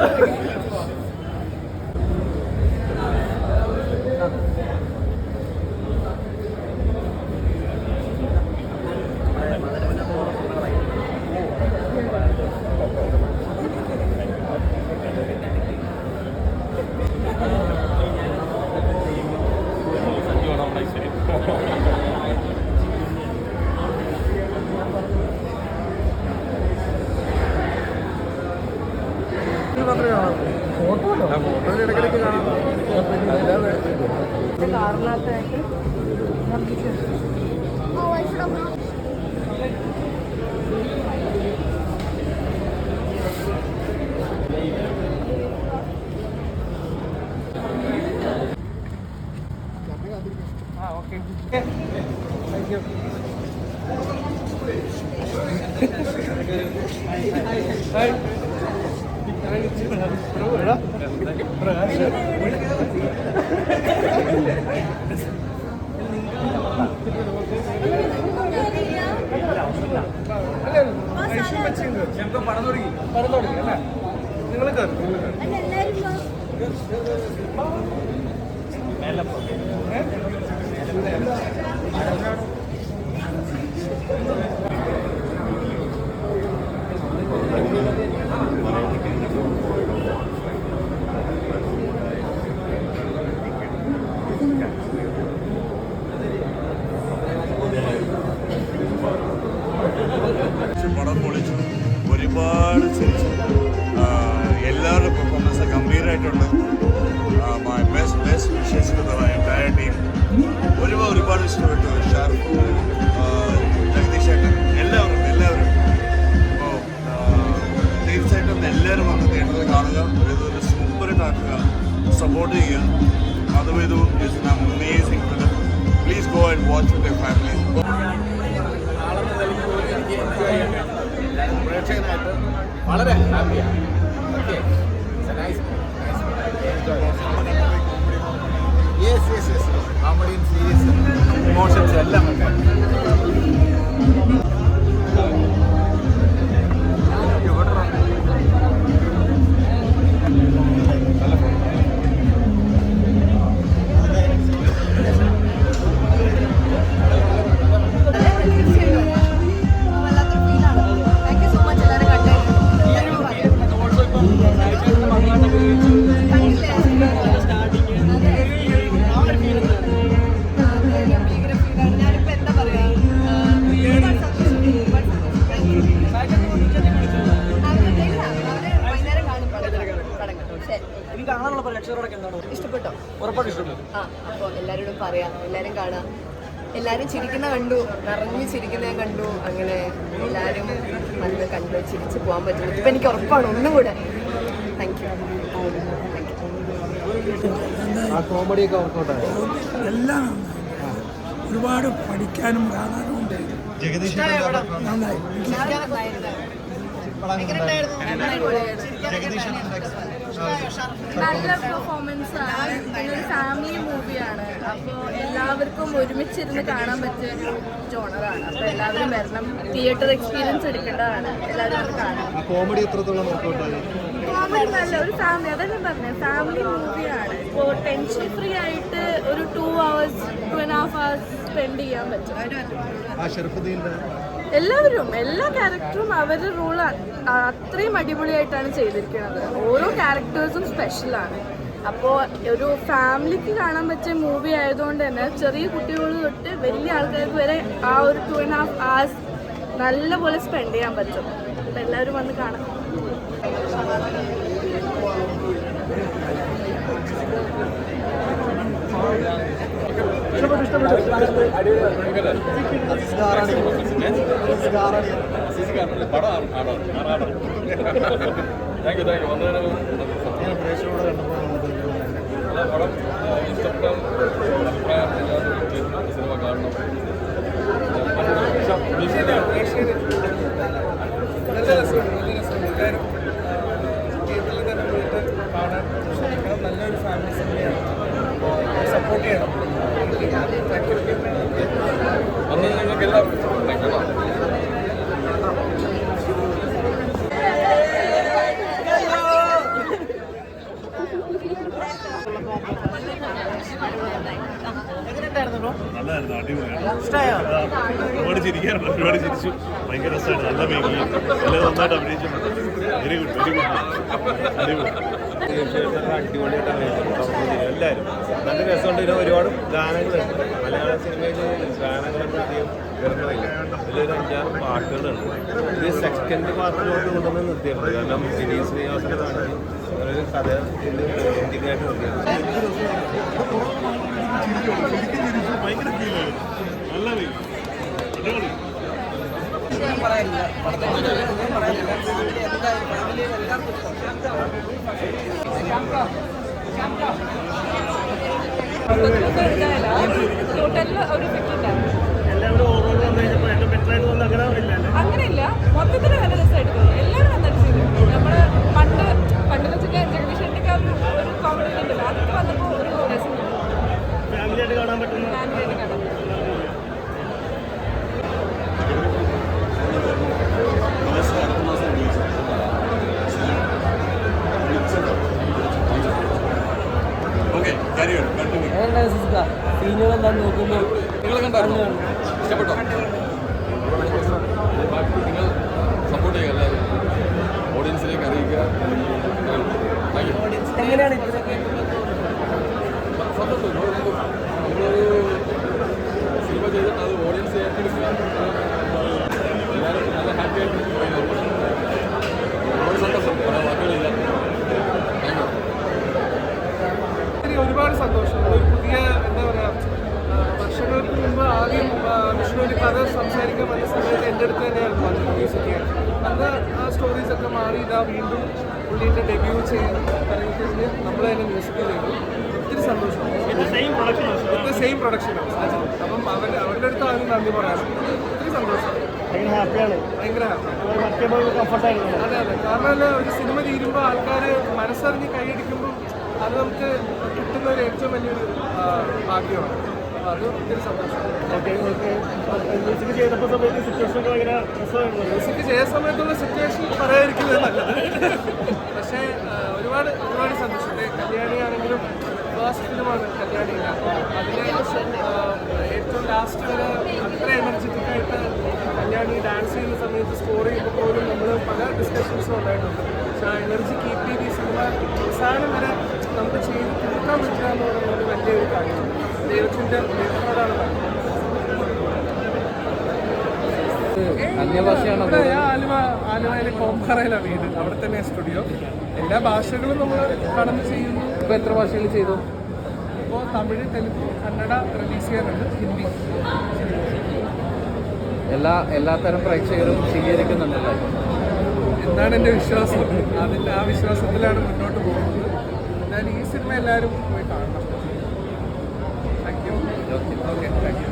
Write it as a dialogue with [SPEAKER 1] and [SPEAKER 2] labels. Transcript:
[SPEAKER 1] Thank you.
[SPEAKER 2] പടം പൊളിച്ചു, ഒരുപാട് ചിരിച്ചു. എല്ലാവരുടെ പെർഫോമൻസ് ഗംഭീരമായിട്ടുണ്ട്. My best wishes to the entire team. ഒരുപാട് ഇഷ്ടപ്പെട്ടു. ഷാർഫ്, ജഗദീഷ് ഏട്ടൻ, എല്ലാവരും അപ്പോൾ തീർച്ചയായിട്ടും എല്ലാവരും വന്ന് തിയേറ്ററിൽ കാണുക, ഒരു സൂപ്പറായിട്ട് ആക്കുക, സപ്പോർട്ട് ചെയ്യുക. അതുവൈതു it's an amazing film. Please go and watch with your family.
[SPEAKER 3] പ്രേക്ഷകനായിട്ട് വളരെ ഹാപ്പിയാണ്. ഓക്കെ, യെസ് കോമഡിയും സീരിയസ് ഇമോഷൻസ് എല്ലാം ഉണ്ട്.
[SPEAKER 4] ഇഷ്ടപ്പെട്ടോ? അപ്പോൾ എല്ലാവരോടും പറയാം, എല്ലാവരും കാണാം. എല്ലാവരും ചിരിക്കുന്ന കണ്ടു, നിറഞ്ഞ് ചിരിക്കുന്ന കണ്ടു. അങ്ങനെ എല്ലാവരും വന്ന് കണ്ട് ചിരിച്ച് പോകാൻ പറ്റും. ഇപ്പം എനിക്ക് ഉറപ്പാണ് ഒന്നും കൂടെ. Thank you.
[SPEAKER 5] എല്ലാം ഒരുപാട് പഠിക്കാനും കാണാനും ഉണ്ട്. നന്നായി.
[SPEAKER 6] നല്ല പെർഫോമൻസ് ആണ്. ഒരു ഫാമിലി മൂവിയാണ്. അപ്പോൾ എല്ലാവർക്കും ഒരുമിച്ചിരുന്ന് കാണാൻ പറ്റിയ ഒരു ജോണറാണ്. അപ്പോൾ എല്ലാവരും വരണം, തിയേറ്റർ എക്സ്പീരിയൻസ് എടുക്കേണ്ടതാണ്. എല്ലാവരും അത് കാണാം.
[SPEAKER 3] കോമഡി എത്രത്തോളം നോക്കണ്ടായി?
[SPEAKER 6] കോമഡി നല്ല ഒരു ഫാമിലി, അതെല്ലാം പറഞ്ഞത് ഫാമിലി മൂവിയാണ്. ഇപ്പോൾ ടെൻഷൻ ഫ്രീ ആയിട്ട് ഒരു 2 hours 2.5 hours സ്പെൻഡ് ചെയ്യാൻ പറ്റും. എല്ലാവരും എല്ലാ ക്യാരക്ടറും അവരുടെ റോൾ അത്രയും അടിപൊളിയായിട്ടാണ് ചെയ്തിരിക്കുന്നത്. ഓരോ ക്യാരക്ടേഴ്സും സ്പെഷ്യലാണ്. അപ്പോൾ ഒരു ഫാമിലിക്ക് കാണാൻ പറ്റിയ മൂവി ആയതുകൊണ്ട് തന്നെ ചെറിയ കുട്ടികൾ തൊട്ട് വലിയ ആൾക്കാർക്ക് വരെ ആ ഒരു 2.5 hours നല്ലപോലെ സ്പെൻഡ് ചെയ്യാൻ പറ്റും. അപ്പോൾ എല്ലാവരും വന്ന് കാണാം.
[SPEAKER 7] പടം ഇഷ്ടപ്പെട്ട അഭിപ്രായം സിനിമ കാണണം.
[SPEAKER 1] നല്ലൊരു ഫാമിലി സിനിമയാണ്. സപ്പോർട്ട് ചെയ്യണം.
[SPEAKER 7] അന്ന് നിങ്ങൾക്കെല്ലാം
[SPEAKER 8] നല്ലതായിരുന്നു, അടിപൊളിയാണ്. ഒരുപാട് ചിരിക്കാറുണ്ട്, ഒരുപാട് ചിരിച്ചു. ഭയങ്കര രസമായിട്ട്, നല്ല മേക്കിങ്, എല്ലാവരും നന്നായിട്ട് അഭിനയിച്ചു. വെരി ഗുഡ്, വെരി ഗുഡ്, അടിപൊളി.
[SPEAKER 9] അടിപൊളിയായിട്ടാണ് എല്ലാവരും നല്ല രസമുണ്ട്. ഇതിന് ഒരുപാട് ഗാനങ്ങളുണ്ട്. മലയാള സിനിമയിൽ ഗാനങ്ങളൊന്നും അധികം വരുന്നില്ല. ഇതിലൊരു 5-6 പാട്ടുകളുണ്ട്. ഇത് സെക്കൻഡ് പാർട്ടിലോട്ട് കൊണ്ടുവന്ന് നിർത്തിയിട്ടുണ്ട്. കാരണം വിനീത് ശ്രീനിവാസൻ്റെ നാട്ടിൽ ഒരു കഥ ഇന്ത്യക്കായിട്ട് നിർത്തിയാണ്.
[SPEAKER 8] ഭയങ്കര ഫീലായിരുന്നു, നല്ല മേക്കിങ്, അടിപൊളി.
[SPEAKER 6] ടോട്ടലിൽ ഒരു അങ്ങനെയില്ല, മൊത്തത്തിൽ നല്ല രസമായിട്ട് തോന്നി. എല്ലാവരും നന്നായിട്ട് ചെയ്തു. നമ്മള് പണ്ട് വെച്ചിട്ട് ജഗദീഷന്റെ ഒരു കോമഡി ഉണ്ടല്ലോ, അതൊക്കെ വന്നപ്പോൾ ഒരു രസം ഫാമിലിയായിട്ട് കാണാൻ പറ്റും.
[SPEAKER 1] സീനുകളെല്ലാം നോക്കുമ്പോൾ
[SPEAKER 7] നിങ്ങൾ കണ്ടായിരുന്നോ? ഇഷ്ടപ്പെട്ടോ? നിങ്ങൾ സപ്പോർട്ട് ചെയ്യുക, എല്ലാവരും ഓഡിയൻസിലേക്ക് അറിയിക്കുക.
[SPEAKER 1] എങ്ങനെയാണ്
[SPEAKER 7] സന്തോഷം. നമ്മളൊരു സിനിമ ചെയ്തിട്ട് അത് ഓഡിയൻസ് ഏറ്റെടുക്കുക, എല്ലാവരും നല്ല ഹാപ്പി ആയിട്ട് ഒരുപാട് സന്തോഷം. വാക്കുകളില്ല.
[SPEAKER 1] ഒരുപാട് സന്തോഷം. ഒരു പുതിയ എന്താ പറയുക, വർഷങ്ങൾക്ക് മുമ്പ് ആദ്യം വിഷ്ണു ഒരു കഥ സംസാരിക്കാൻ വന്ന സമയത്ത് എൻ്റെ അടുത്ത് തന്നെയായിരുന്നു വന്നത് മ്യൂസിക് ചെയ്യാൻ. അന്ന് ആ സ്റ്റോറീസൊക്കെ മാറി ഇതാ വീണ്ടും പുള്ളീൻ്റെ ഡെബ്യൂ ചെയ്യാൻ കഴിഞ്ഞ് നമ്മൾ തന്നെ മ്യൂസിക് ചെയ്തു. ഒത്തിരി സന്തോഷം. Same production house. അപ്പം അവരുടെ അടുത്ത് ആദ്യം നന്ദി പറയാം. ഒത്തിരി സന്തോഷം. ഭയങ്കര ഹാപ്പിയാണ്. ഭയങ്കര ഹാപ്പി, കംഫർട്ടായിരുന്നു. അതെ അതെ, കാരണം ഒരു സിനിമ തീരുമ്പോൾ ആൾക്കാർ മനസ്സറിഞ്ഞ് കൈയടിക്കുമ്പോൾ അത് നമുക്ക് കിട്ടുന്ന ഒരു ഏറ്റവും വലിയൊരു ഭാഗ്യമാണ്. അപ്പോൾ അത് ഒത്തിരി സന്തോഷം. മ്യൂസിക് ചെയ്തപ്പോൾ സമയത്ത് സിറ്റുവേഷനൊക്കെ ഭയങ്കര രസമായിരുന്നു. മ്യൂസിക് ചെയ്ത സമയത്തുള്ള സിറ്റുവേഷൻ പറയാതിരിക്കുന്നത് നല്ലത്. പക്ഷേ ഒരുപാട് സന്തോഷം. കല്യാണിയാണെങ്കിലും ഫസ്റ്റ് ഫിലിമാണ് കല്യാണി. അപ്പോൾ അതിന് ഏറ്റവും ലാസ്റ്റ് വരെ അത്ര എനർജറ്റിക് ആയിട്ട് കല്യാണി ഡാൻസ് ചെയ്യുന്ന സമയത്ത് സ്കോർ ചെയ്യുമ്പോൾ പോലും നമ്മൾ പല ഡിസ്കഷൻസും ഉണ്ടായിട്ടുണ്ട്. പക്ഷേ ആ എനർജി കീപ്പ് ചെയ്ത് ഈ സിനിമ അവസാനം വരെ നമുക്ക് ചെയ്ത് തീർക്കാൻ പറ്റുക എന്ന് പറയുന്നത് വലിയൊരു കാര്യമാണ്. ദൈവത്തിൻ്റെ ദൈവത്തോടാണ് ആലുവയിലെ കോമ്പാറയിലാണ് വീട്. അവിടെ തന്നെ സ്റ്റുഡിയോ. എല്ലാ ഭാഷകളും നമ്മൾ കടന്ന് ചെയ്യുന്നു. ഇപ്പോൾ എത്ര ഭാഷകൾ ചെയ്തു? ഇപ്പോൾ തമിഴ്, തെലുങ്ക്, കന്നഡ റിലീസ് ചെയ്യാനുണ്ട്, ഹിന്ദി.
[SPEAKER 9] എല്ലാത്തരം പ്രേക്ഷകരും സ്വീകരിക്കുന്നുണ്ടല്ലോ
[SPEAKER 1] എന്നാണ് എൻ്റെ വിശ്വാസം. ആ വിശ്വാസത്തിലാണ് മുന്നോട്ട് പോകുന്നത്. എന്തായാലും ഈ സിനിമ എല്ലാവരും പോയി കാണണം. Thank you. Okay, thank you.